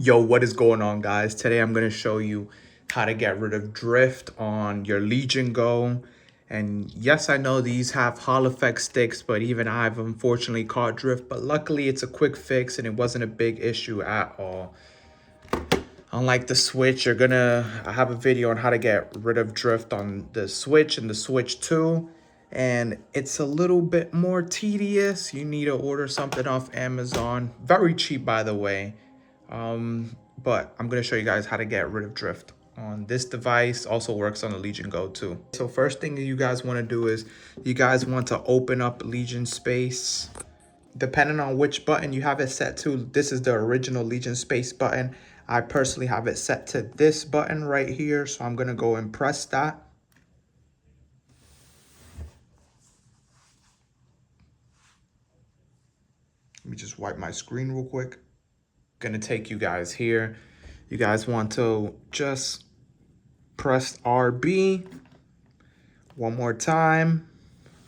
Yo, what is going on, guys? Today I'm going to show you how to get rid of drift on your Legion Go. And yes, I know these have Hall effect sticks, but even I've unfortunately caught drift. But luckily it's a quick fix and it wasn't a big issue at all. Unlike the Switch, I have a video on how to get rid of drift on the Switch and the Switch 2. And it's a little bit more tedious. You need to order something off Amazon. Very cheap, by the way. But I'm going to show you guys how to get rid of drift on this device. Also works on the Legion Go too. So first thing you guys want to do is you guys want to open up Legion Space. Depending on which button you have it set to, this is the original Legion Space button. I personally have it set to this button right here. So I'm going to go and press that. Let me just wipe my screen real quick. Gonna take you guys here. You guys want to just press RB one more time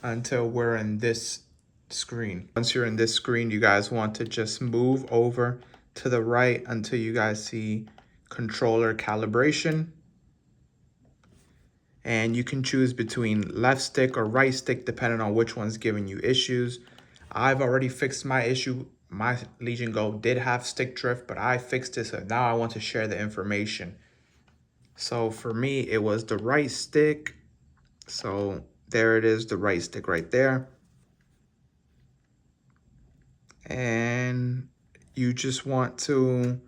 until we're in this screen. Once you're in this screen, you guys want to just move over to the right until you guys see controller calibration. And you can choose between left stick or right stick depending on which one's giving you issues. I've already fixed my issue. My Legion Go did have stick drift, but I fixed it, so now I want to share the information. So for me, it was the right stick. So there it is, the right stick right there. And you just want to,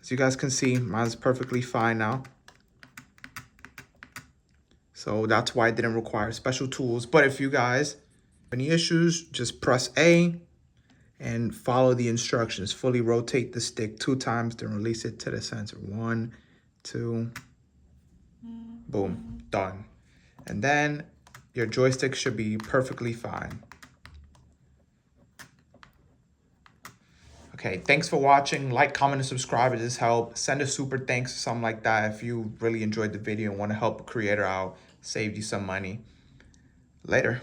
as you guys can see, mine's perfectly fine now. So that's why it didn't require special tools. But if you guys have any issues, just press A and follow the instructions. Fully rotate the stick 2 times, then release it to the center. 1, 2, boom, done. And then your joystick should be perfectly fine. Okay, thanks for watching. Like, comment, and subscribe. It does help. Send a super thanks or something like that if you really enjoyed the video and want to help a creator out, save you some money. Later.